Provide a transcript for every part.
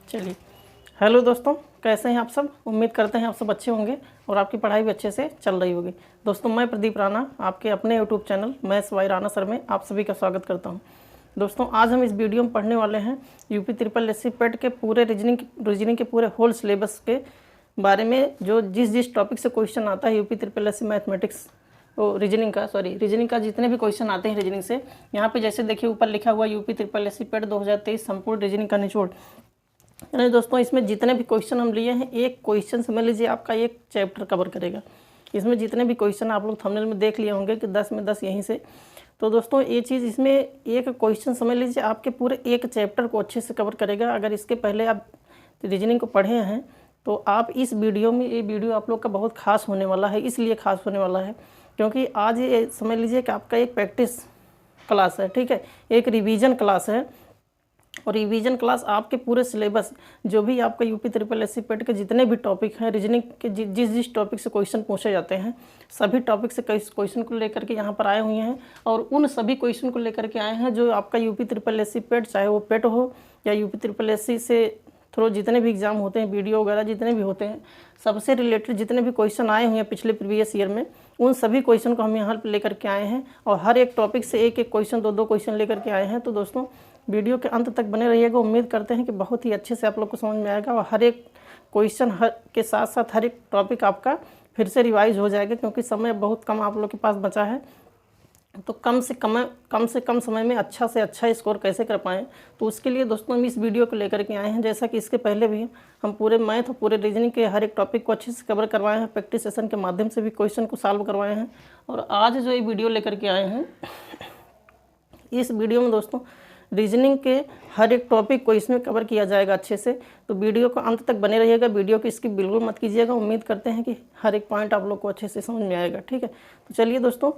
चलिए, हेलो दोस्तों, कैसे हैं आप सब। उम्मीद करते हैं आप सब अच्छे होंगे और आपकी पढ़ाई भी अच्छे से चल रही होगी। दोस्तों, मैं प्रदीप राणा आपके अपने YouTube channel maths by Rana sir में आप सभी का स्वागत करता हूं। दोस्तों, आज हम इस वीडियो में पढ़ने वाले हैं यूपी ट्रिपल एससी पेट के पूरे रीजनिंग के पूरे होल सिलेबस के बारे में। जो जिस टॉपिक से क्वेश्चन आता है UP triple SC mathematics reasoning का जितने भी क्वेश्चन आते हैं रीजनिंग से, यहाँ पे जैसे देखिए ऊपर लिखा हुआ यूपी ट्रिपल एससी पेट 2023 संपूर्ण रीजनिंग का निचोड़। यानी दोस्तों, इसमें जितने भी क्वेश्चन हम लिए हैं, एक क्वेश्चन समझ लीजिए आपका एक चैप्टर कवर करेगा। इसमें जितने भी क्वेश्चन आप लोग थंबनेल में देख लिए होंगे कि 10 में 10 यहीं से, तो दोस्तों ये चीज़ इसमें एक क्वेश्चन समझ लीजिए आपके पूरे एक चैप्टर को अच्छे से कवर करेगा। अगर इसके पहले आप रीजनिंग को पढ़े हैं तो आप इस वीडियो में, ये वीडियो आप लोग का बहुत खास होने वाला है। इसलिए खास होने वाला है क्योंकि आज ये समझ लीजिए कि आपका एक प्रैक्टिस क्लास है, ठीक है, एक रिवीजन क्लास है। और रिवीजन क्लास आपके पूरे सिलेबस, जो भी आपका यूपी ट्रिपल एससी पेट के जितने भी टॉपिक हैं रीजनिंग के, जिस टॉपिक से क्वेश्चन पूछे जाते हैं, सभी टॉपिक से क्वेश्चन को लेकर के यहाँ पर आए हुए हैं। और उन सभी क्वेश्चन को लेकर के आए हैं जो आपका यूपी ट्रिपल एससी पेट, चाहे वो पेट हो या यूपी ट्रिपल एससी से थ्रू जितने भी एग्जाम होते हैं, वीडियो वगैरह जितने भी होते हैं, सबसे रिलेटेड जितने भी क्वेश्चन आए हुए हैं पिछले प्रीवियस ईयर में, उन सभी क्वेश्चन को हम यहाँ पर लेकर के आए हैं। और हर एक टॉपिक से एक एक क्वेश्चन, दो क्वेश्चन लेकर के आए हैं। तो दोस्तों, वीडियो के अंत तक बने रहिएगा। उम्मीद करते हैं कि बहुत ही अच्छे से आप लोग को समझ में आएगा और हर एक क्वेश्चन के साथ साथ हर एक टॉपिक आपका फिर से रिवाइज हो जाएगा, क्योंकि समय बहुत कम आप लोग के पास बचा है। तो कम से कम समय में अच्छा से अच्छा स्कोर कैसे कर पाएँ, तो उसके लिए दोस्तों हम इस वीडियो को लेकर के आए हैं। जैसा कि इसके पहले भी हम पूरे मैथ और पूरे रीजनिंग के हर एक टॉपिक को अच्छे से कवर करवाए हैं, प्रैक्टिस सेशन के माध्यम से भी क्वेश्चन को सॉल्व करवाए हैं। और आज जो ये वीडियो लेकर के आए हैं, इस वीडियो में दोस्तों रीजनिंग के हर एक टॉपिक को इसमें कवर किया जाएगा अच्छे से। तो वीडियो को अंत तक बने रहिएगा, वीडियो को स्किप बिल्कुल मत कीजिएगा। उम्मीद करते हैं कि हर एक पॉइंट आप लोग को अच्छे से समझ में आएगा, ठीक है। तो चलिए दोस्तों,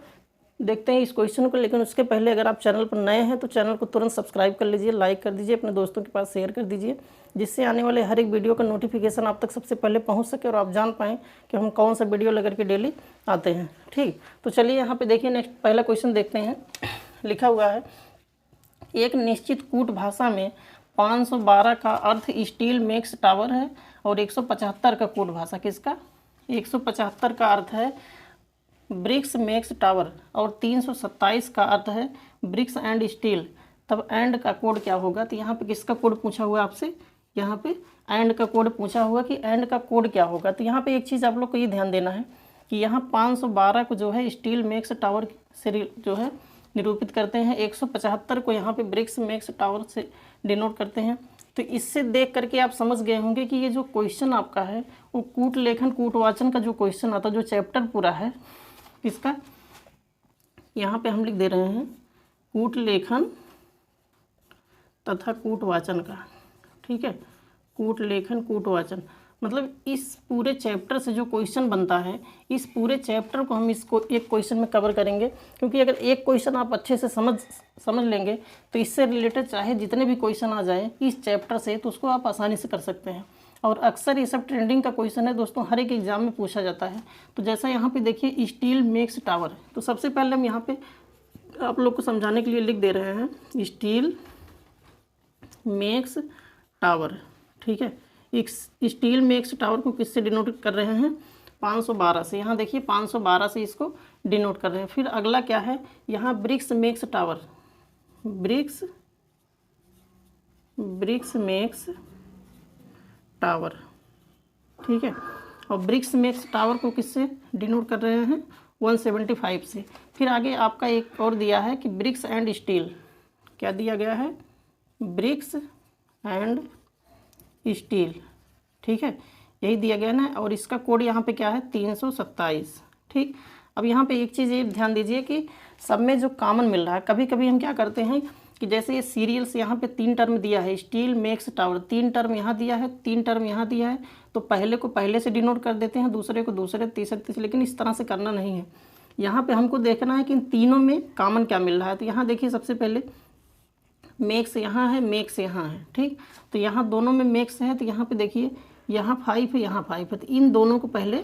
देखते हैं इस क्वेश्चन को। लेकिन उसके पहले अगर आप चैनल पर नए हैं तो चैनल को तुरंत सब्सक्राइब कर लीजिए, लाइक कर दीजिए, अपने दोस्तों के पास शेयर कर दीजिए, जिससे आने वाले हर एक वीडियो का नोटिफिकेशन आप तक सबसे पहले पहुंच सके और आप जान पाएँ कि हम कौन सा वीडियो लेकर के डेली आते हैं, ठीक। तो चलिए यहाँ पे देखिए, नेक्स्ट पहला क्वेश्चन देखते हैं। लिखा हुआ है, एक निश्चित कूट भाषा में 512 का अर्थ स्टील मेक्स टावर है और 175 का कूट भाषा किसका, 175 का अर्थ है ब्रिक्स मेक्स टावर और 327 का अर्थ है ब्रिक्स एंड स्टील। तब एंड का कोड क्या होगा। तो यहाँ पे किसका कोड पूछा हुआ है आपसे, यहाँ पे एंड का कोड पूछा हुआ कि एंड का कोड क्या होगा। तो यहाँ पे एक चीज़ आप लोग को ये ध्यान देना है कि यहाँ 512 को जो है स्टील मेक्स टावर से जो है निरूपित करते हैं, 175 को यहाँ पे ब्रिक्स मेक्स टावर से डिनोट करते हैं। तो इससे देख करके आप समझ गए होंगे कि ये जो क्वेश्चन आपका है वो कूट लेखन कूटवाचन का जो क्वेश्चन आता है, जो चैप्टर पूरा है किसका, यहाँ पे हम लिख दे रहे हैं कूट लेखन तथा कूटवाचन का, ठीक है। कूट लेखन कूटवाचन मतलब इस पूरे चैप्टर से जो क्वेश्चन बनता है, इस पूरे चैप्टर को हम इसको एक क्वेश्चन में कवर करेंगे। क्योंकि अगर एक क्वेश्चन आप अच्छे से समझ लेंगे तो इससे रिलेटेड चाहे जितने भी क्वेश्चन आ जाए इस चैप्टर से, तो उसको आप आसानी से कर सकते हैं। और अक्सर ये सब ट्रेंडिंग का क्वेश्चन है दोस्तों, हर एक एग्जाम में पूछा जाता है। तो जैसा यहाँ पे देखिए स्टील मेक्स टावर, तो सबसे पहले हम यहाँ पे आप लोग को समझाने के लिए लिख दे रहे हैं स्टील मेक्स टावर, ठीक है। स्टील मेक्स टावर को किससे डिनोट कर रहे हैं, 512 से। यहाँ देखिए 512 से इसको डिनोट कर रहे हैं। फिर अगला क्या है, यहाँ Bricks Max Tower, Bricks Max Tower, ठीक है। और ब्रिक्स मेक्स टावर को किससे डिनोट कर रहे हैं, 175 से। फिर आगे आपका एक और दिया है कि ब्रिक्स एंड स्टील, क्या दिया गया है, ब्रिक्स एंड स्टील, ठीक है, यही दिया गया ना। और इसका कोड यहाँ पे क्या है, 327, ठीक। अब यहाँ पे एक चीज़ ये ध्यान दीजिए कि सब में जो कॉमन मिल रहा है, कभी कभी हम क्या करते हैं कि जैसे ये सीरियल्स यहाँ पे 3 टर्म दिया है, स्टील मेक्स टावर 3 टर्म यहाँ दिया है, 3 टर्म यहाँ दिया है, तो पहले को पहले से डिनोट कर देते हैं, दूसरे को दूसरे, तीसरे। लेकिन इस तरह से करना नहीं है। यहाँ पे हमको देखना है कि इन तीनों में कॉमन क्या मिल रहा है। तो यहाँ देखिए सबसे पहले मेक्स यहाँ है, मेक्स यहाँ है, ठीक। तो यहाँ दोनों में मेक्स है, तो यहाँ पे देखिए यहाँ 5 है, यहाँ 5 है, तो इन दोनों को पहले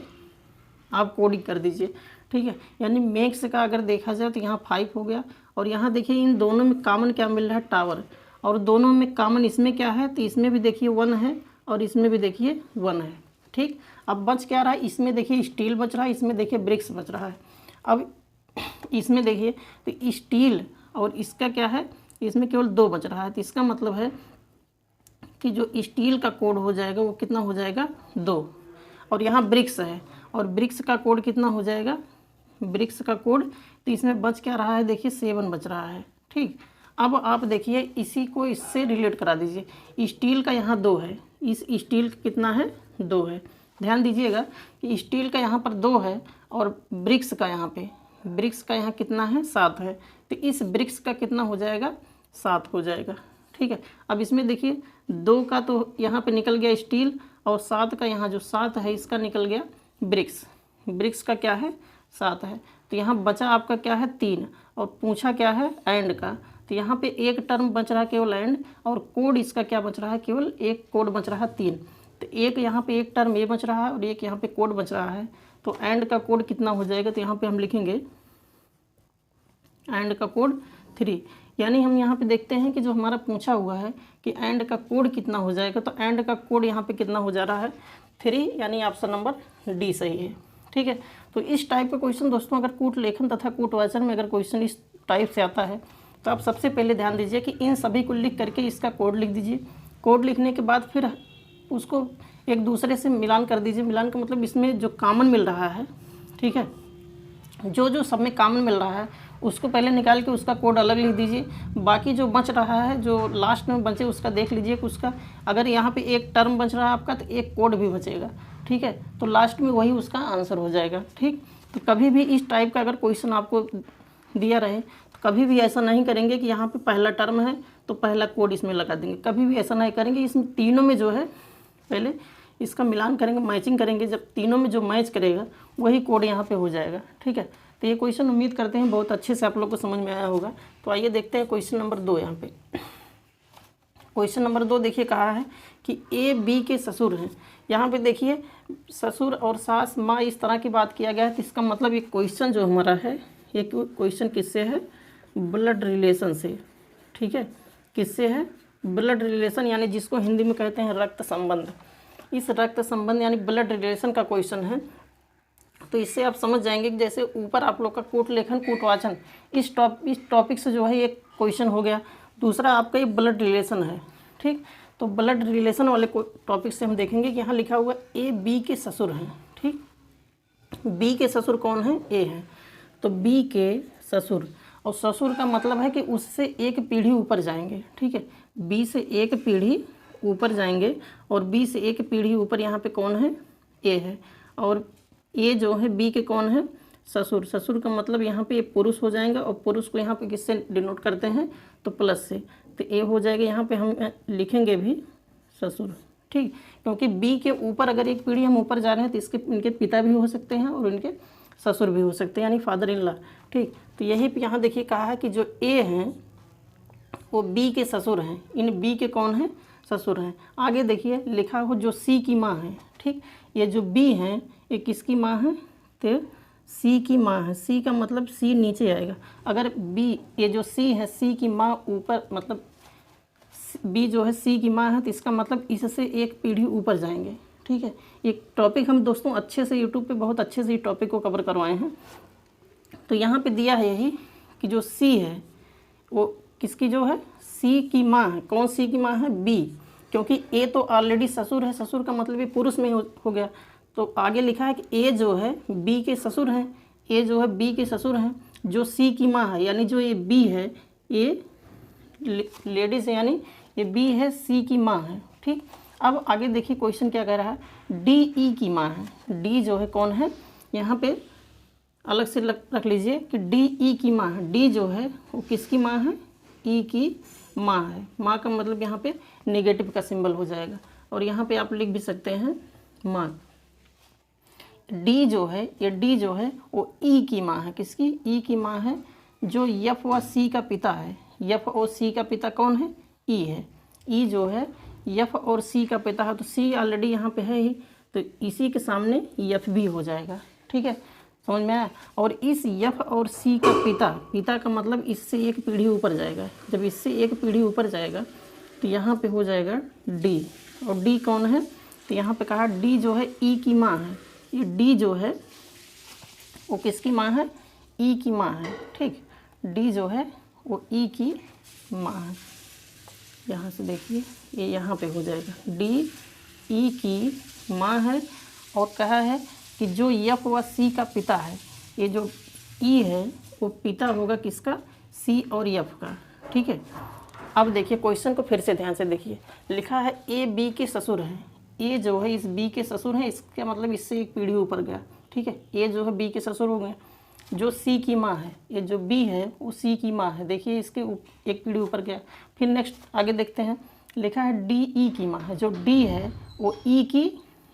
आप कोडिंग कर दीजिए, ठीक है। यानी मेक्स का अगर देखा जाए तो यहाँ 5 हो गया। और यहाँ देखिए इन दोनों में कॉमन क्या मिल रहा है, टावर। और दोनों में कॉमन इसमें क्या है, तो इसमें भी देखिए 1 है और इसमें भी देखिए 1 है। ठीक, अब बच क्या रहा है, इसमें देखिए स्टील बच रहा है, इसमें देखिए ब्रिक्स बच रहा है। अब इसमें देखिए तो स्टील और इसका क्या है, इसमें केवल 2 बच रहा है, तो इसका मतलब है कि जो स्टील का कोड हो जाएगा वो कितना हो जाएगा 2, और यहाँ ब्रिक्स है और ब्रिक्स का कोड कितना हो जाएगा, ब्रिक्स का कोड, तो इसमें बच क्या रहा है, देखिए 7 बच रहा है। ठीक, अब आप देखिए इसी को इससे रिलेट करा दीजिए। स्टील का यहाँ 2 है, इस स्टील का कितना है 2 है। ध्यान दीजिएगा कि स्टील का यहाँ पर 2 है और ब्रिक्स का यहाँ पे, ब्रिक्स का यहाँ कितना है 7 है, तो इस ब्रिक्स का कितना हो जाएगा 7 हो जाएगा। ठीक है, अब इसमें देखिए 2 का तो यहाँ पे निकल गया स्टील और 7 का यहाँ जो 7 है इसका निकल गया ब्रिक्स, ब्रिक्स का क्या है 7 है, तो यहाँ बचा आपका क्या है 3, और पूछा क्या है एंड का, तो यहाँ पे एक टर्म बच रहा है केवल एंड, और कोड इसका क्या बच रहा है, केवल एक कोड बच रहा है 3, तो एक यहाँ पे एक टर्म ये बच रहा है और एक यहाँ पे कोड बच रहा है, तो एंड का कोड कितना हो जाएगा, तो यहाँ पे हम लिखेंगे एंड का कोड 3। यानी हम यहाँ पे देखते हैं कि जो हमारा पूछा हुआ है कि एंड का कोड कितना हो जाएगा, तो एंड का कोड यहाँ पे कितना हो जा रहा है 3, यानी ऑप्शन नंबर डी सही है। ठीक है, तो इस टाइप का क्वेश्चन दोस्तों अगर कूट लेखन तथा कूट वाचन में अगर क्वेश्चन इस टाइप से आता है तो आप सबसे पहले ध्यान दीजिए कि इन सभी को लिख करके इसका कोड लिख दीजिए। कोड लिखने के बाद फिर उसको एक दूसरे से मिलान कर दीजिए। मिलान का मतलब इसमें जो कॉमन मिल रहा है, ठीक है, जो जो सब में कॉमन मिल रहा है उसको पहले निकाल के उसका कोड अलग लिख दीजिए। बाकी जो बच रहा है, जो लास्ट में बचे उसका देख लीजिए कि उसका अगर यहाँ पे एक टर्म बच रहा है आपका तो एक कोड भी बचेगा। ठीक है, तो लास्ट में वही उसका आंसर हो जाएगा। ठीक, तो कभी भी इस टाइप का अगर क्वेश्चन आपको दिया रहे तो कभी भी ऐसा नहीं करेंगे कि यहाँ पे पहला टर्म है तो पहला कोड इसमें लगा देंगे, कभी भी ऐसा नहीं करेंगे। इसमें तीनों में जो है पहले इसका मिलान करेंगे, मैचिंग करेंगे, जब तीनों में जो मैच करेगा वही कोड यहाँ पे हो जाएगा। ठीक है, तो ये क्वेश्चन उम्मीद करते हैं बहुत अच्छे से आप लोग को समझ में आया होगा। तो आइए देखते हैं क्वेश्चन नंबर 2। यहाँ पे क्वेश्चन नंबर 2 देखिए कहा है कि ए बी के ससुर हैं। यहाँ पे देखिए ससुर और सास माँ इस तरह की बात किया गया है, तो इसका मतलब ये क्वेश्चन जो हमारा है ये क्वेश्चन किससे है, ब्लड रिलेशन से। ठीक है, किससे है, ब्लड रिलेशन, यानी जिसको हिंदी में कहते हैं रक्त संबंध। इस रक्त संबंध यानी ब्लड रिलेशन का क्वेश्चन है। तो इससे आप समझ जाएंगे कि जैसे ऊपर आप लोग का कूट लेखन कूट वाचन इस टॉपिक से जो है एक क्वेश्चन हो गया, दूसरा आपका ये ब्लड रिलेशन है। ठीक, तो ब्लड रिलेशन वाले टॉपिक से हम देखेंगे कि यहाँ लिखा हुआ ए बी के ससुर हैं। ठीक, बी के ससुर कौन है, ए है, तो बी के ससुर, और ससुर का मतलब है कि उससे एक पीढ़ी ऊपर जाएंगे। ठीक है, बी से एक पीढ़ी ऊपर जाएंगे और बी से एक पीढ़ी ऊपर यहाँ पे कौन है, ए है, और ए जो है बी के कौन है, ससुर। ससुर का मतलब यहाँ पे पुरुष हो जाएगा और पुरुष को यहाँ पे किससे डिनोट करते हैं, तो प्लस से, तो ए हो जाएगा। यहाँ पे हम लिखेंगे भी ससुर। ठीक, क्योंकि बी के ऊपर अगर एक पीढ़ी हम ऊपर जा रहे हैं तो इसके इनके पिता भी हो सकते हैं और इनके ससुर भी हो सकते हैं, यानी फादर इन लॉ। ठीक, तो यही पे यहाँ देखिए कहा है कि जो ए हैं वो बी के ससुर हैं, इन बी के कौन हैं, ससुर हैं। आगे देखिए लिखा हो जो सी की माँ है। ठीक, ये जो बी हैं ये किसकी माँ है, तो सी की माँ है। सी का मतलब सी नीचे आएगा। अगर बी, ये जो सी है सी की माँ ऊपर, मतलब बी जो है सी की माँ है, तो इसका मतलब इससे एक पीढ़ी ऊपर जाएंगे। ठीक है, एक टॉपिक हम दोस्तों अच्छे से यूट्यूब पे बहुत अच्छे से ये टॉपिक को कवर करवाए हैं। तो यहाँ पे दिया है यही कि जो सी है वो किसकी जो है, सी की माँ है। कौन सी की माँ है, बी, क्योंकि ए तो ऑलरेडी ससुर है, ससुर का मतलब ये पुरुष में हो गया। तो आगे लिखा है कि ए जो है बी के ससुर हैं, ए जो है बी के ससुर हैं, जो सी की माँ है, यानी जो ये बी है ये लेडीज़ है, यानी ये बी है सी की माँ है। ठीक, अब आगे देखिए क्वेश्चन क्या कह रहा है, डी ई की माँ है। डी जो है कौन है, यहाँ पे अलग से रख लीजिए कि डी ई की माँ है। डी जो है वो किसकी माँ है, ई की माँ है। माँ का मतलब यहाँ पे नेगेटिव का सिंबल हो जाएगा, और यहाँ पे आप लिख भी सकते हैं माँ। डी जो है, ये डी जो है वो ई की माँ है। किसकी, ई की माँ है, जो यफ व सी का पिता है। यफ और सी का पिता कौन है, ई है। ई जो है यफ और सी का पिता है, तो सी ऑलरेडी यहाँ पे है ही, तो इसी के सामने यफ भी हो जाएगा। ठीक है, समझ में आया। और इस F और C का पिता का मतलब इससे एक पीढ़ी ऊपर जाएगा। जब इससे एक पीढ़ी ऊपर जाएगा तो यहाँ पे हो जाएगा D। और D कौन है, तो यहाँ पे कहा D जो है E की माँ है। ये D जो है वो किसकी माँ है, E की माँ है। ठीक, D जो है वो E की माँ है। यहाँ से देखिए ये यहाँ पे हो जाएगा D E की माँ है। और कहा है कि जो F व C का पिता है, ये जो E है वो पिता होगा किसका, C और F का। ठीक है, अब देखिए क्वेश्चन को फिर से ध्यान से देखिए। लिखा है A B के ससुर हैं। A जो है इस B के ससुर हैं, इसका मतलब इससे एक पीढ़ी ऊपर गया। ठीक है, A जो है B के ससुर हो गए। जो C की माँ है, ये जो B है वो C की माँ है। देखिए इसके एक पीढ़ी ऊपर गया। फिर नेक्स्ट आगे देखते हैं, लिखा है D E की माँ है। जो D है वो E की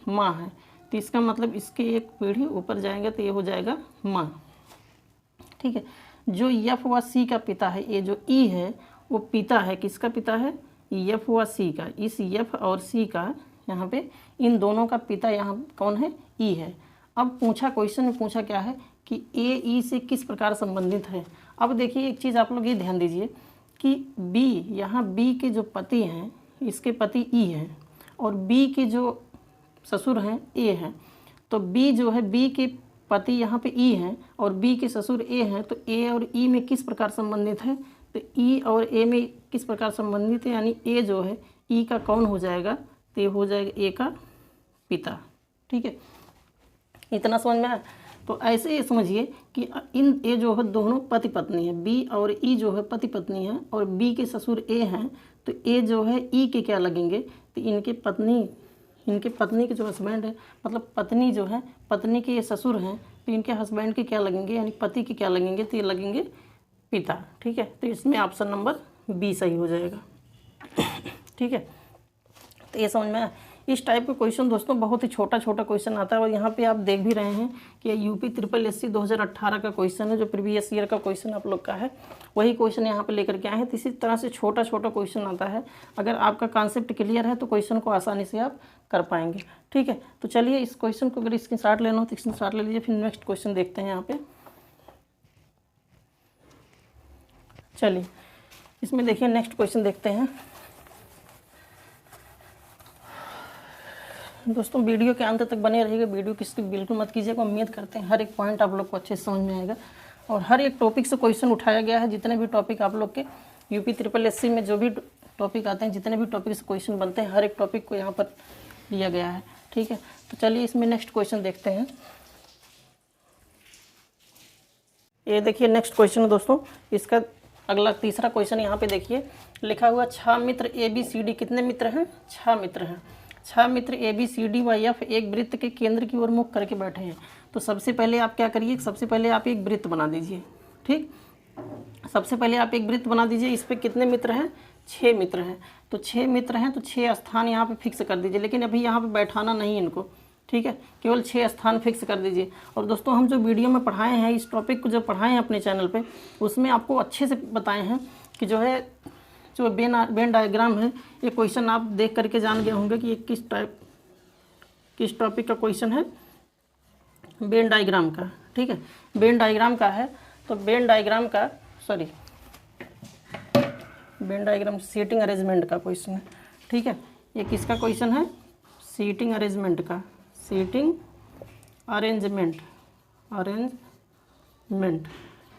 माँ है, तो इसका मतलब इसके एक पीढ़ी ऊपर जाएंगे तो ये हो जाएगा माँ। ठीक है, जो F व C का पिता है, ये जो E है वो पिता है, किसका पिता है, F व C का। इस F और C का यहाँ पे इन दोनों का पिता यहाँ कौन है, E है। अब पूछा, क्वेश्चन में पूछा क्या है कि A E से किस प्रकार संबंधित है। अब देखिए एक चीज़ आप लोग ये ध्यान दीजिए कि B, यहाँ B के जो पति हैं, इसके पति E हैं और B के जो ससुर हैं A हैं। तो B जो है, B के पति यहाँ पे E हैं और B के ससुर A हैं। तो A और E में किस प्रकार संबंधित है, तो E और A में किस प्रकार संबंधित है, यानी A जो है E का कौन हो जाएगा, तो ये हो जाएगा A का पिता। ठीक है, इतना समझ में आया। तो ऐसे ये समझिए कि इन ये जो है दोनों पति पत्नी है, B और E जो है पति पत्नी है और B के ससुर A हैं। तो A जो है E के क्या लगेंगे, तो इनके पत्नी के जो हस्बैंड है, मतलब पत्नी जो है, पत्नी के ये ससुर हैं, तो इनके हस्बैंड के क्या लगेंगे, यानी पति के क्या लगेंगे, तो ये लगेंगे पिता। ठीक है, तो इसमें ऑप्शन नंबर B सही हो जाएगा। ठीक है, तो ये समझ में आया। इस टाइप का क्वेश्चन दोस्तों बहुत ही छोटा क्वेश्चन आता है। और यहाँ पे आप देख भी रहे हैं कि यूपी SSSC 2018 का क्वेश्चन है, जो प्रीवियस ईयर का क्वेश्चन आप लोग का है, वही क्वेश्चन यहाँ पे लेकर के आए हैं। तो इसी तरह से छोटा क्वेश्चन आता है। अगर आपका कॉन्सेप्ट क्लियर है तो क्वेश्चन को आसानी से आप कर पाएंगे। ठीक है, तो चलिए इस क्वेश्चन को अगर स्क्रीनशॉट लेना हो तो स्क्रीनशॉट ले लीजिए। फिर नेक्स्ट क्वेश्चन देखते हैं यहाँ पे। चलिए इसमें देखिए नेक्स्ट क्वेश्चन देखते हैं। दोस्तों वीडियो के अंत तक बने रहिएगा, वीडियो की स्किप बिल्कुल मत कीजिएगा। उम्मीद करते हैं हर एक पॉइंट आप लोग को अच्छे से समझ में आएगा और हर एक टॉपिक से क्वेश्चन उठाया गया है। जितने भी टॉपिक आप लोग के यूपी SSSC में जो भी टॉपिक आते हैं, जितने भी टॉपिक से क्वेश्चन बनते हैं, हर एक टॉपिक को यहाँ पर लिया गया है। ठीक है, तो चलिए इसमें नेक्स्ट क्वेश्चन देखते हैं। ये देखिए नेक्स्ट क्वेश्चन है दोस्तों, इसका अगला तीसरा क्वेश्चन यहाँ पे देखिए। लिखा हुआ 6 मित्र ABCD, कितने मित्र हैं, 6 मित्र हैं। 6 मित्र ABCD व F एक वृत्त के केंद्र की ओर मुख करके बैठे हैं। तो सबसे पहले आप क्या करिए, सबसे पहले आप एक वृत्त बना दीजिए। ठीक, सबसे पहले आप एक वृत्त बना दीजिए। इस पे कितने मित्र हैं, 6 मित्र हैं। तो 6 मित्र हैं तो 6 स्थान यहाँ पे फिक्स कर दीजिए, लेकिन अभी यहाँ पे बैठाना नहीं इनको। ठीक है, केवल 6 स्थान फिक्स कर दीजिए। और दोस्तों हम जो वीडियो में पढ़ाए हैं, इस टॉपिक को जो पढ़ाए हैं अपने चैनल पे, उसमें आपको अच्छे से बताए हैं कि जो है जो वेन डायग्राम है, ये क्वेश्चन आप देख करके जान गए होंगे कि ये किस टॉपिक का क्वेश्चन है, वेन डायग्राम का। ठीक है, वेन डायग्राम का है। तो वेन डायग्राम सीटिंग अरेंजमेंट का क्वेश्चन है। ठीक है, ये किसका क्वेश्चन है, सीटिंग अरेंजमेंट का, सीटिंग अरेंजमेंट।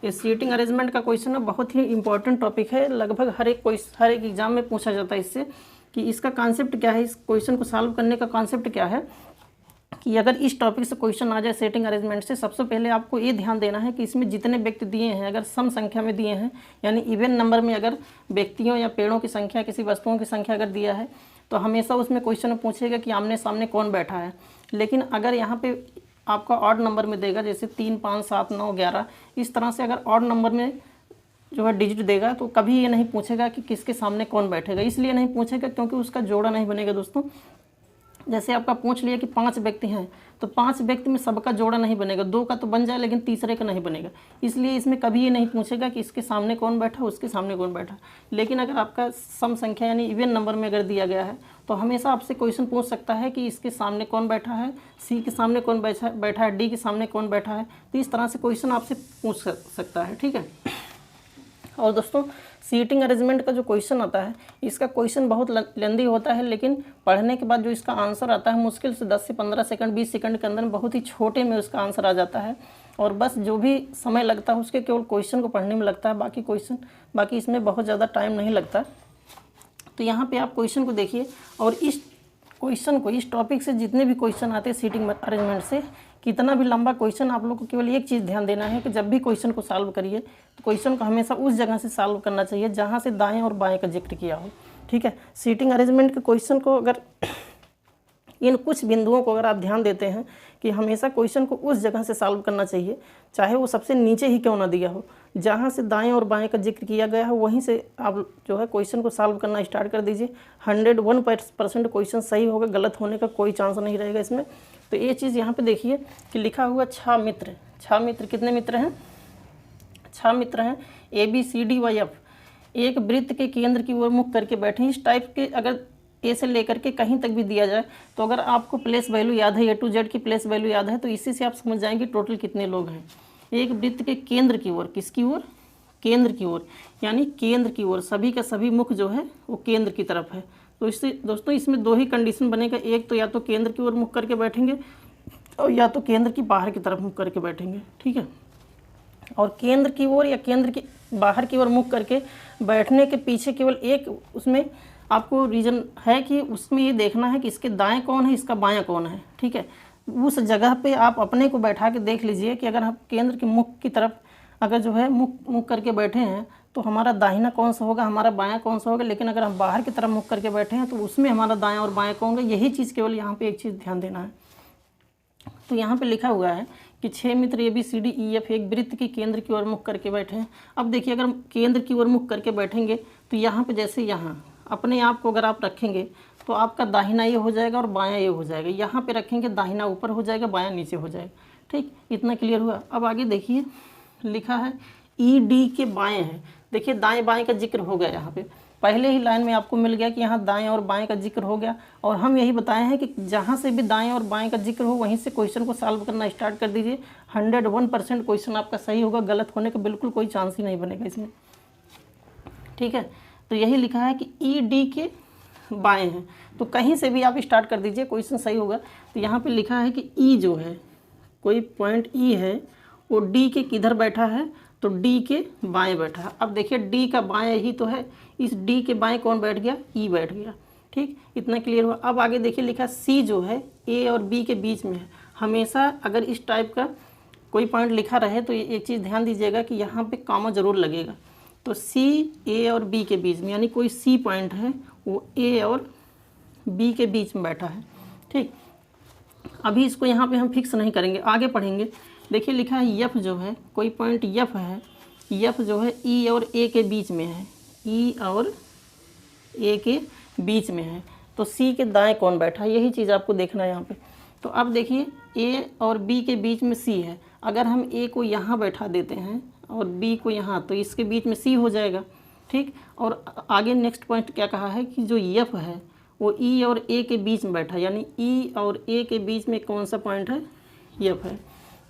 ये सीटिंग अरेंजमेंट का क्वेश्चन है, बहुत ही इंपॉर्टेंट टॉपिक है। लगभग हर एक एग्जाम में पूछा जाता है इससे कि इसका कॉन्सेप्ट क्या है, इस क्वेश्चन को सॉल्व करने का कॉन्सेप्ट क्या है। कि अगर इस टॉपिक से क्वेश्चन आ जाए सेटिंग अरेंजमेंट से, सबसे पहले आपको ये ध्यान देना है कि इसमें जितने व्यक्ति दिए हैं, अगर सम संख्या में दिए हैं, यानी इवन नंबर में अगर व्यक्तियों या पेड़ों की संख्या, किसी वस्तुओं की संख्या अगर दिया है, तो हमेशा उसमें क्वेश्चन में पूछेगा कि आमने सामने कौन बैठा है। लेकिन अगर यहाँ पे आपका ऑड नंबर में देगा, जैसे 3, 5, 7, 9, 11, इस तरह से अगर ऑड नंबर में जो है डिजिट देगा, तो कभी ये नहीं पूछेगा कि किसके सामने कौन बैठेगा। इसलिए नहीं पूछेगा क्योंकि उसका जोड़ा नहीं बनेगा दोस्तों। जैसे आपका पूछ लिया कि 5 व्यक्ति हैं, तो 5 व्यक्ति में सबका जोड़ा नहीं बनेगा, 2 का तो बन जाए लेकिन तीसरे का नहीं बनेगा। इसलिए इसमें कभी ये नहीं पूछेगा कि इसके सामने कौन बैठा, उसके सामने कौन बैठा। लेकिन अगर आपका सम संख्या यानी इवन नंबर में अगर दिया गया है तो हमेशा आपसे क्वेश्चन पूछ सकता है कि इसके सामने कौन बैठा है, सी के सामने कौन बैठा है, डी के सामने कौन बैठा है। तो इस तरह से क्वेश्चन आपसे पूछ सकता है, ठीक है। और दोस्तों सीटिंग अरेंजमेंट का जो क्वेश्चन आता है, इसका क्वेश्चन बहुत लेंदी होता है, लेकिन पढ़ने के बाद जो इसका आंसर आता है मुश्किल से 10 से 15 सेकंड 20 सेकंड के अंदर बहुत ही छोटे में उसका आंसर आ जाता है। और बस जो भी समय लगता है उसके केवल क्वेश्चन को पढ़ने में लगता है, बाकी इसमें बहुत ज़्यादा टाइम नहीं लगता। तो यहाँ पर आप क्वेश्चन को देखिए और इस क्वेश्चन को, इस टॉपिक से जितने भी क्वेश्चन आते हैं सीटिंग अरेंजमेंट से, कितना भी लंबा क्वेश्चन, आप लोग को केवल एक चीज़ ध्यान देना है कि जब भी क्वेश्चन को सॉल्व करिए तो क्वेश्चन को हमेशा उस जगह से सॉल्व करना चाहिए जहाँ से दाएं और बाएं का जिक्र किया हो, ठीक है। सीटिंग अरेंजमेंट के क्वेश्चन को अगर इन कुछ बिंदुओं को अगर आप ध्यान देते हैं कि हमेशा क्वेश्चन को उस जगह से सॉल्व करना चाहिए, चाहे वो सबसे नीचे ही क्यों ना दिया हो, जहाँ से दाएं और बाएं का जिक्र किया गया है वहीं से आप जो है क्वेश्चन को सॉल्व करना स्टार्ट कर दीजिए। 101% क्वेश्चन सही होगा, गलत होने का कोई चांस नहीं रहेगा इसमें। तो ये चीज़ यहाँ पे देखिए कि लिखा हुआ 6 मित्र, 6 मित्र, कितने मित्र हैं, 6 मित्र हैं, ABCDYF एक वृत्त के केंद्र की ओर मुख करके बैठे। इस टाइप के अगर ए से लेकर के कहीं तक भी दिया जाए तो अगर आपको प्लेस वैल्यू याद है, A to Z की प्लेस वैल्यू याद है, तो इसी से आप समझ जाएंगे टोटल कितने लोग हैं। एक वृत्त के केंद्र की ओर, किसकी ओर, केंद्र की ओर, यानी केंद्र की ओर, सभी का सभी मुख जो है वो केंद्र की तरफ है। तो इससे दोस्तों इसमें 2 ही कंडीशन बनेगा, एक तो या तो केंद्र की ओर मुख करके बैठेंगे और या तो केंद्र की बाहर की तरफ मुख करके बैठेंगे, ठीक है। और केंद्र की ओर या केंद्र की बाहर की ओर मुख करके बैठने के पीछे केवल एक उसमें आपको रीज़न है कि उसमें ये देखना है कि इसके दाएं कौन है, इसका बायां कौन है, ठीक है। उस जगह पे आप अपने को बैठा के देख लीजिए कि अगर हम केंद्र के मुख की तरफ अगर जो है मुख करके बैठे हैं तो हमारा दाहिना कौन सा होगा, हमारा बायां कौन सा होगा। लेकिन अगर हम बाहर की तरफ मुख करके बैठे हैं तो उसमें हमारा दायां और बायां कौन होगा। यही चीज़ केवल यहाँ पे एक चीज़ ध्यान देना है। तो यहाँ पे लिखा हुआ है कि 6 मित्र ABCDEF एक वृत्त के केंद्र की ओर मुख करके बैठे हैं। अब देखिए अगर केंद्र की ओर मुख करके बैठेंगे तो यहाँ पे जैसे यहाँ अपने आप को अगर आप रखेंगे तो आपका दाहिना ये हो जाएगा और बायां ये हो जाएगा। यहाँ पे रखेंगे दाहिना ऊपर हो जाएगा, बायां नीचे हो जाएगा, ठीक। इतना क्लियर हुआ। अब आगे देखिए लिखा है ED के बाएं हैं। देखिए दाएं बाएं का जिक्र हो गया, यहाँ पे पहले ही लाइन में आपको मिल गया कि यहाँ दाएं और बाएं का जिक्र हो गया। और हम यही बताए हैं कि जहाँ से भी दाएं और बाएं का जिक्र हो वहीं से क्वेश्चन को सॉल्व करना स्टार्ट कर दीजिए। 101% क्वेश्चन आपका सही होगा, गलत होने का बिल्कुल कोई चांस ही नहीं बनेगा इसमें, ठीक है। तो यही लिखा है कि ED के बाएं हैं, तो कहीं से भी आप स्टार्ट कर दीजिए, क्वेश्चन सही होगा। तो यहाँ पे लिखा है कि E जो है, कोई पॉइंट E है, वो D के किधर बैठा है, तो D के बाएं बैठा है। अब देखिए D का बाएं ही तो है, इस D के बाएं कौन बैठ गया, E बैठ गया, ठीक। इतना क्लियर हुआ। अब आगे देखिए लिखा C जो है A और B के बीच में है। हमेशा अगर इस टाइप का कोई पॉइंट लिखा रहे तो एक चीज़ ध्यान दीजिएगा कि यहाँ पे कॉमा ज़रूर लगेगा। तो C A और B के बीच में, यानी कोई C पॉइंट है वो A और B के बीच में बैठा है, ठीक। अभी इसको यहाँ पे हम फिक्स नहीं करेंगे, आगे पढ़ेंगे। देखिए लिखा है F जो है, कोई पॉइंट F है, F जो है E और A के बीच में है, E और A के बीच में है। तो C के दाएं कौन बैठा है, यही चीज़ आपको देखना है यहाँ पे। तो अब देखिए A और B के बीच में C है। अगर हम A को यहाँ बैठा देते हैं और B को यहाँ, तो इसके बीच में C हो जाएगा, ठीक। और आगे नेक्स्ट पॉइंट क्या कहा है कि जो F है वो E और A के बीच में बैठा है, यानी E और A के बीच में कौन सा पॉइंट है, F है।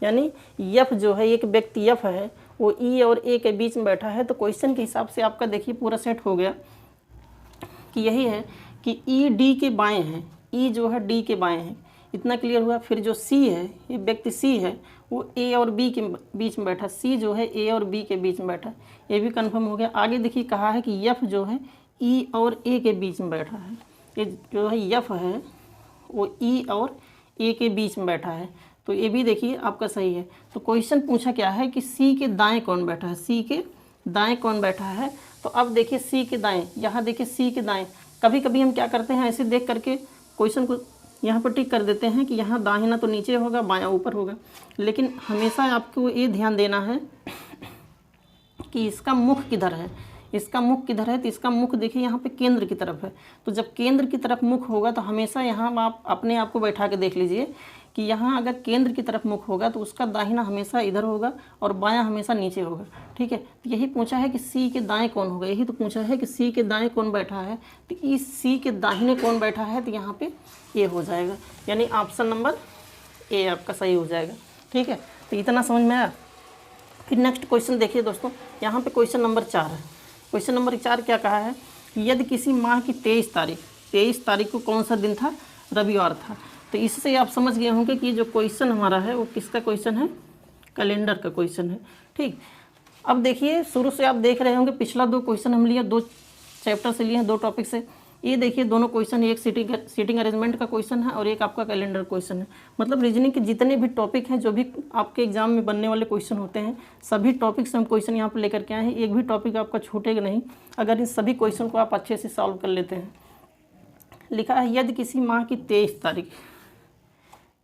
यानी F जो है, एक व्यक्ति F है, वो E और A के बीच में बैठा है। तो क्वेश्चन के हिसाब से आपका देखिए पूरा सेट हो गया कि यही है कि E D के बाएं हैं, E जो है D के बाएं हैं। इतना क्लियर हुआ। फिर जो C है, ये व्यक्ति C है, वो A और B के बीच में बैठा, C जो है A और B के बीच में बैठा, ये भी कंफर्म हो गया। आगे देखिए कहा है कि F जो है E और A के बीच में बैठा है। ये जो है F है वो E और A के बीच में बैठा है, तो ये भी देखिए आपका सही है। तो क्वेश्चन पूछा क्या है कि C के दाएं कौन बैठा है, C के दाएं कौन बैठा है। तो अब देखिए C के दाएं, यहाँ देखिए C के दाएं। कभी कभी हम क्या करते हैं, ऐसे देख करके क्वेश्चन को यहाँ पर टिक कर देते हैं कि यहाँ दाहिना तो नीचे होगा, बायां ऊपर होगा। लेकिन हमेशा आपको ये ध्यान देना है कि इसका मुख किधर है, इसका मुख किधर है, तो इसका मुख देखिए यहाँ पे केंद्र की तरफ है। तो जब केंद्र की तरफ मुख होगा तो हमेशा यहाँ आप अपने आप को बैठा के देख लीजिए कि यहाँ अगर केंद्र की तरफ मुख होगा तो उसका दाहिना हमेशा इधर होगा और बायां हमेशा नीचे होगा। ठीक है, तो यही पूछा है कि सी के दाएं कौन होगा, यही तो पूछा है कि सी के दाएं कौन बैठा है। तो इस सी के दाहिने कौन बैठा है, तो यहाँ पे ए हो जाएगा, यानी ऑप्शन नंबर ए आपका सही हो जाएगा। ठीक है, तो इतना समझ में आया। फिर नेक्स्ट क्वेश्चन देखिए दोस्तों, यहाँ पे क्वेश्चन नंबर 4 है। क्वेश्चन नंबर 4 क्या कहा है, यदि किसी माह की 23 तारीख को कौन सा दिन था, रविवार था। तो इससे आप समझ गए होंगे कि जो क्वेश्चन हमारा है वो किसका क्वेश्चन है, कैलेंडर का क्वेश्चन है। ठीक, अब देखिए शुरू से आप देख रहे होंगे पिछला 2 क्वेश्चन हम लिए 2 चैप्टर से लिए हैं, 2 टॉपिक से। ये देखिए दोनों क्वेश्चन, एक सीटिंग अरेंजमेंट का क्वेश्चन है और एक आपका कैलेंडर क्वेश्चन है। मतलब रीजनिंग के जितने भी टॉपिक हैं, जो भी आपके एग्जाम में बनने वाले क्वेश्चन होते हैं, सभी टॉपिक से हम क्वेश्चन यहाँ पर लेकर के आए हैं। एक भी टॉपिक आपका छूटेगा नहीं अगर इन सभी क्वेश्चन को आप अच्छे से सॉल्व कर लेते हैं। लिखा है यदि किसी माह की 23 तारीख,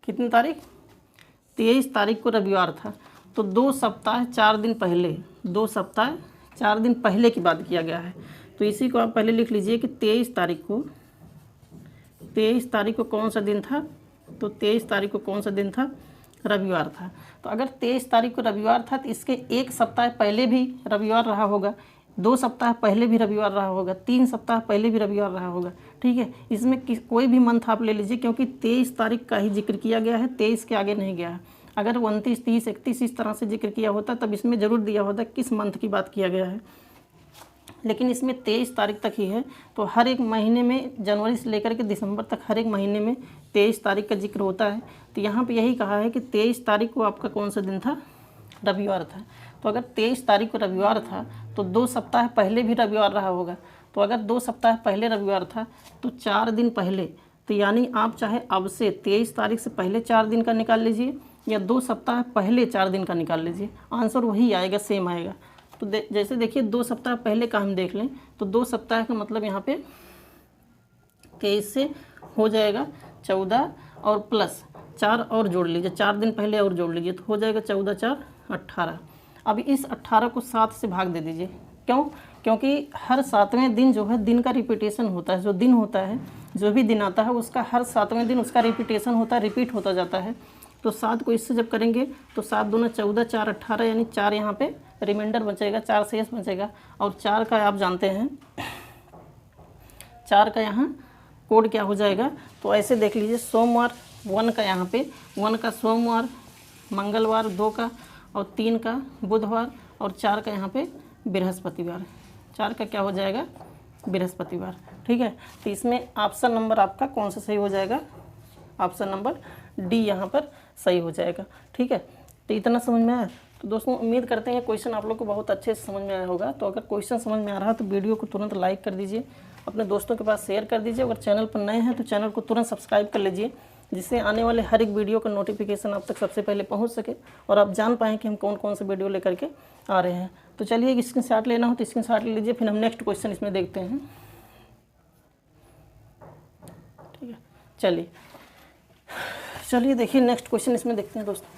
कितनी तारीख, 23 तारीख को रविवार था, तो 2 सप्ताह 4 दिन पहले, 2 सप्ताह 4 दिन पहले की बात किया गया है। तो इसी को आप पहले लिख लीजिए कि 23 तारीख को कौन सा दिन था, तो 23 तारीख को कौन सा दिन था, रविवार था। तो अगर 23 तारीख को रविवार था तो इसके 1 सप्ताह पहले भी रविवार रहा होगा, 2 सप्ताह पहले भी रविवार रहा होगा, 3 सप्ताह पहले भी रविवार रहा होगा। ठीक है, इसमें कोई भी मंथ आप ले लीजिए, क्योंकि 23 तारीख का ही जिक्र किया गया है, 23 के आगे नहीं गया है। अगर 29, 30, 31 इस तरह से जिक्र किया होता तब इसमें ज़रूर दिया होता किस मंथ की बात किया गया है, लेकिन इसमें 23 तारीख तक ही है। तो हर एक महीने में, जनवरी से लेकर के दिसंबर तक हर एक महीने में 23 तारीख का जिक्र होता है। तो यहाँ पे यही कहा है कि 23 तारीख को आपका कौन सा दिन था, रविवार था। तो अगर 23 तारीख को रविवार था तो 2 सप्ताह पहले भी रविवार रहा होगा। तो अगर 2 सप्ताह पहले रविवार था तो 4 दिन पहले, तो यानी आप चाहे अब से 23 तारीख से पहले 4 दिन का निकाल लीजिए या 2 सप्ताह पहले 4 दिन का निकाल लीजिए, आंसर वही आएगा, सेम आएगा। तो जैसे देखिए 2 सप्ताह पहले का हम देख लें तो 2 सप्ताह का मतलब यहाँ पे 23 से हो जाएगा 14 और प्लस 4 और जोड़ लीजिए, 4 दिन पहले और जोड़ लीजिए तो हो जाएगा 14 4 18। अब इस 18 को 7 से भाग दे दीजिए। क्यों? क्योंकि हर 7वें दिन जो है दिन का रिपीटेशन होता है। जो दिन होता है, जो भी दिन आता है उसका हर 7वें दिन उसका रिपीटेशन होता है, रिपीट होता जाता है। तो 7 को इससे जब करेंगे तो 7 दूना 14 4 18, यानी 4 यहाँ पे रिमाइंडर बचेगा, 4 शेष बचेगा। और 4 का आप जानते हैं 4 का यहाँ कोड क्या हो जाएगा, तो ऐसे देख लीजिए सोमवार 1 का यहाँ पे 1 का सोमवार, मंगलवार 2 का और 3 का बुधवार और 4 का यहाँ पे बृहस्पतिवार। 4 का क्या हो जाएगा, बृहस्पतिवार। ठीक है, तो इसमें ऑप्शन नंबर आपका कौन सा सही हो जाएगा, ऑप्शन नंबर डी यहाँ पर सही हो जाएगा। ठीक है, तो इतना समझ में आया। तो दोस्तों उम्मीद करते हैं क्वेश्चन आप लोग को बहुत अच्छे से समझ में आया होगा। तो अगर क्वेश्चन समझ में आ रहा है तो वीडियो को तुरंत लाइक कर दीजिए, अपने दोस्तों के पास शेयर कर दीजिए। अगर चैनल पर नए हैं तो चैनल को तुरंत सब्सक्राइब कर लीजिए, जिससे आने वाले हर एक वीडियो का नोटिफिकेशन आप तक सबसे पहले पहुंच सके और आप जान पाएँ कि हम कौन कौन से वीडियो लेकर के आ रहे हैं। तो चलिए एक स्क्रीनशॉट लेना हो तो स्क्रीनशॉट ले लीजिए, फिर हम नेक्स्ट क्वेश्चन इसमें देखते हैं। ठीक है, चलिए देखिए नेक्स्ट क्वेश्चन इसमें देखते हैं दोस्तों।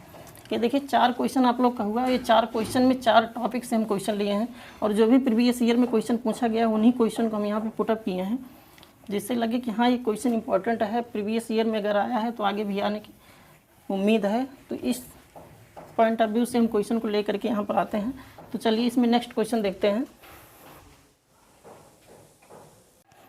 ये देखिए 4 क्वेश्चन आप लोग का हुआ। ये 4 क्वेश्चन में 4 टॉपिक से हम क्वेश्चन लिए हैं और जो भी प्रीवियस ईयर में क्वेश्चन पूछा गया उन्हीं क्वेश्चन को हम यहाँ पे पुटअप किए हैं, जिससे लगे कि हाँ ये क्वेश्चन इंपॉर्टेंट है, प्रीवियस ईयर में अगर आया है तो आगे भी आने की उम्मीद है। तो इस पॉइंट ऑफ व्यू से हम क्वेश्चन को लेकर के यहाँ पर आते हैं। तो चलिए इसमें नेक्स्ट क्वेश्चन देखते हैं।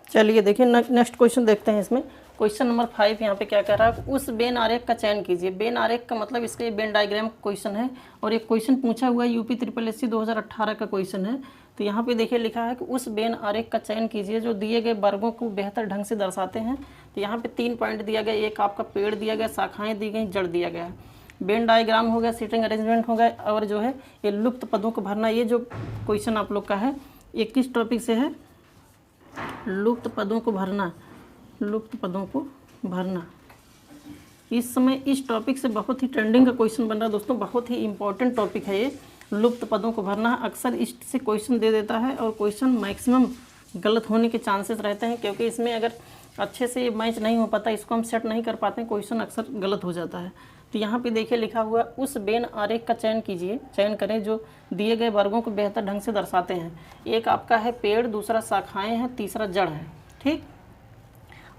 चलिए देखिए नेक्स्ट क्वेश्चन देखते हैं। इसमें क्वेश्चन नंबर 5 यहाँ पे क्या कह रहा है, उस बेन आरेख का चयन कीजिए। बेन आरेख का मतलब इसका ये बेन डायग्राम क्वेश्चन है और एक क्वेश्चन पूछा हुआ है यूपी SSSC 2018 का क्वेश्चन है। तो यहाँ पे देखिए लिखा है कि उस बेन आरेख का चयन कीजिए जो दिए गए वर्गों को बेहतर ढंग से दर्शाते हैं। तो यहाँ पे 3 पॉइंट दिया गया, एक आपका पेड़ दिया गया, शाखाएँ दी गई, जड़ दिया गया है, बेन डायग्राम हो गया, सीटिंग अरेंजमेंट हो गया और जो है ये लुप्त पदों को भरना। ये जो क्वेश्चन आप लोग का है ये किस टॉपिक से है, लुप्त पदों को भरना, लुप्त पदों को भरना। इस समय इस टॉपिक से बहुत ही ट्रेंडिंग का क्वेश्चन बन रहा है दोस्तों, बहुत ही इंपॉर्टेंट टॉपिक है ये, लुप्त पदों को भरना। अक्सर इससे क्वेश्चन दे देता है और क्वेश्चन मैक्सिमम गलत होने के चांसेस रहते हैं, क्योंकि इसमें अगर अच्छे से मैच नहीं हो पाता, इसको हम सेट नहीं कर पाते हैं, क्वेश्चन अक्सर गलत हो जाता है। तो यहाँ पे देखिए लिखा हुआ उस वेन आरेख का चयन करें जो दिए गए वर्गों को बेहतर ढंग से दर्शाते हैं। एक आपका है पेड़, दूसरा शाखाएं हैं, तीसरा जड़ है, ठीक।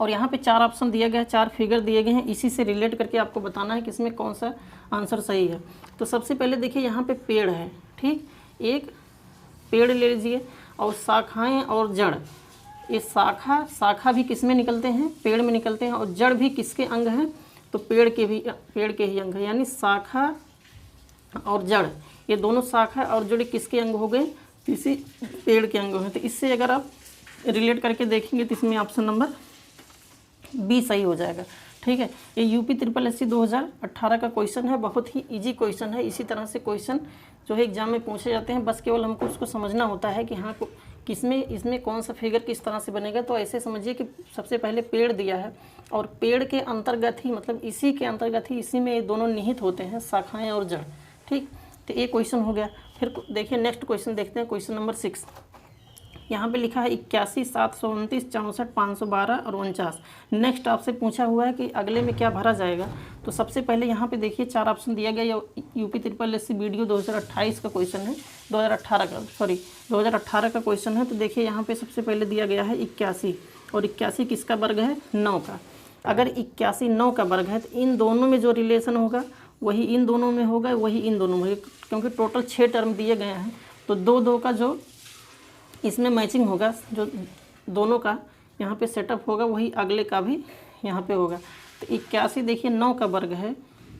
और यहाँ पे 4 ऑप्शन दिया गया है, 4 फिगर दिए गए हैं, इसी से रिलेट करके आपको बताना है कि इसमें कौन सा आंसर सही है। तो सबसे पहले देखिए यहाँ पे पेड़ है, ठीक, एक पेड़ ले लीजिए और शाखाएं और जड़। ये शाखा भी किस में निकलते हैं, पेड़ में निकलते हैं, और जड़ भी किसके अंग हैं, तो पेड़ के ही अंग है। यानी शाखा और जड़, ये दोनों शाखा और जड़ किसके अंग हो गए, इसी पेड़ के अंग हैं। तो इससे अगर आप रिलेट करके देखेंगे तो इसमें ऑप्शन नंबर बी सही हो जाएगा, ठीक है। ये यूपी SSSC 2018 का क्वेश्चन है, बहुत ही इजी क्वेश्चन है। इसी तरह से क्वेश्चन जो है एग्जाम में पूछे जाते हैं, बस केवल हमको उसको समझना होता है कि हाँ किसमें इसमें कौन सा फिगर किस तरह से बनेगा। तो ऐसे समझिए कि सबसे पहले पेड़ दिया है और पेड़ के अंतर्गत ही, मतलब इसी के अंतर्गत ही, इसी में ये दोनों निहित होते हैं, शाखाएँ और जड़, ठीक। तो ये क्वेश्चन हो गया। फिर देखिए नेक्स्ट क्वेश्चन देखते हैं, क्वेश्चन नंबर 6। यहाँ पे लिखा है 81, 729, 64, 512 और 49। नेक्स्ट आपसे पूछा हुआ है कि अगले में क्या भरा जाएगा। तो सबसे पहले यहाँ पे देखिए 4 ऑप्शन दिया गया। यूपी SSSC वीडियो 2028 का क्वेश्चन है, 2018 का क्वेश्चन है। तो देखिए यहाँ पे सबसे पहले दिया गया है 81, और 81 किसका वर्ग है, 9 का। अगर 81 9 का वर्ग है तो इन दोनों में जो रिलेशन होगा वही इन दोनों में होगा, वही इन दोनों में, क्योंकि टोटल 6 टर्म दिए गए हैं। तो 2 का जो इसमें मैचिंग होगा, जो दोनों का यहाँ पे सेटअप होगा, वही अगले का भी यहाँ पे होगा। तो 81 देखिए 9 का वर्ग है,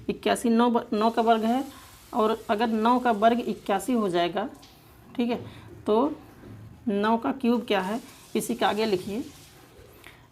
81 9 का वर्ग है, और अगर 9 का वर्ग 81 हो जाएगा, ठीक है, तो 9 का क्यूब क्या है, इसी के आगे लिखिए।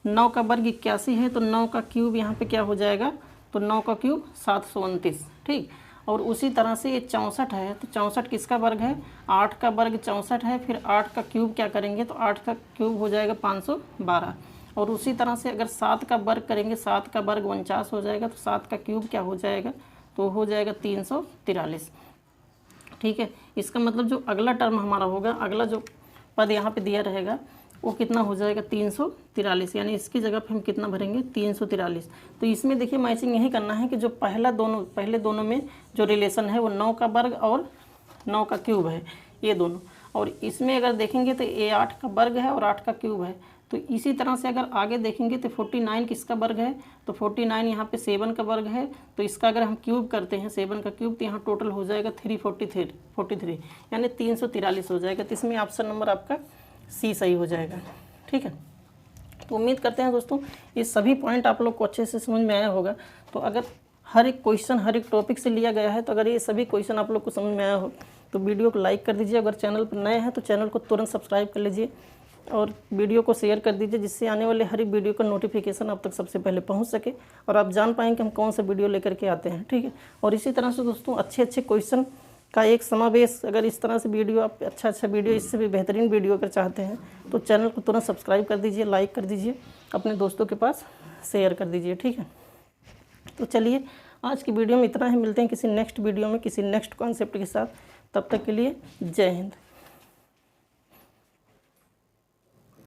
9 का वर्ग 81 है, तो 9 का क्यूब यहाँ पे क्या हो जाएगा, तो 9 का क्यूब 729, ठीक। और उसी तरह से ये 64 है, तो 64 किसका वर्ग है, 8 का वर्ग 64 है। फिर 8 का क्यूब क्या करेंगे, तो 8 का क्यूब हो जाएगा 512। और उसी तरह से अगर 7 का वर्ग करेंगे, 7 का वर्ग 49 हो जाएगा, तो 7 का क्यूब क्या हो जाएगा, तो हो जाएगा 343, ठीक है। इसका मतलब जो अगला टर्म हमारा होगा, अगला जो पद यहाँ पे दिया रहेगा वो कितना हो जाएगा, 343। यानी इसकी जगह पे हम कितना भरेंगे, 343। तो इसमें देखिए मैचिंग यही करना है कि जो पहले दोनों में जो रिलेशन है वो 9 का वर्ग और 9 का क्यूब है, ये दोनों। और इसमें अगर देखेंगे तो ये 8 का वर्ग है और 8 का क्यूब है। तो इसी तरह से अगर आगे देखेंगे तो 49 किसका वर्ग है, तो 49 यहाँ पे 7 का वर्ग है। तो इसका अगर हम क्यूब करते हैं, 7 का क्यूब, तो यहाँ टोटल हो जाएगा 343, यानी 343 हो जाएगा। तो इसमें ऑप्शन नंबर आपका सी सही हो जाएगा, ठीक है। तो उम्मीद करते हैं दोस्तों ये सभी पॉइंट आप लोग को अच्छे से समझ में आया होगा। तो अगर हर एक क्वेश्चन हर एक टॉपिक से लिया गया है, तो अगर ये सभी क्वेश्चन आप लोग को समझ में आया हो तो वीडियो को लाइक कर दीजिए। अगर चैनल पर नए हैं तो चैनल को तुरंत सब्सक्राइब कर लीजिए और वीडियो को शेयर कर दीजिए, जिससे आने वाले हर एक वीडियो का नोटिफिकेशन आप तक सबसे पहले पहुंच सके और आप जान पाएँ कि हम कौन सा वीडियो लेकर के आते हैं, ठीक है। और इसी तरह से दोस्तों अच्छे क्वेश्चन का एक समावेश, अगर इस तरह से वीडियो आप अच्छा वीडियो, इससे भी बेहतरीन वीडियो अगर चाहते हैं तो चैनल को तुरंत सब्सक्राइब कर दीजिए, लाइक कर दीजिए, अपने दोस्तों के पास शेयर कर दीजिए, ठीक है। तो चलिए आज की वीडियो में इतना ही, मिलते हैं किसी नेक्स्ट वीडियो में किसी नेक्स्ट कॉन्सेप्ट के साथ। तब तक के लिए जय हिंद।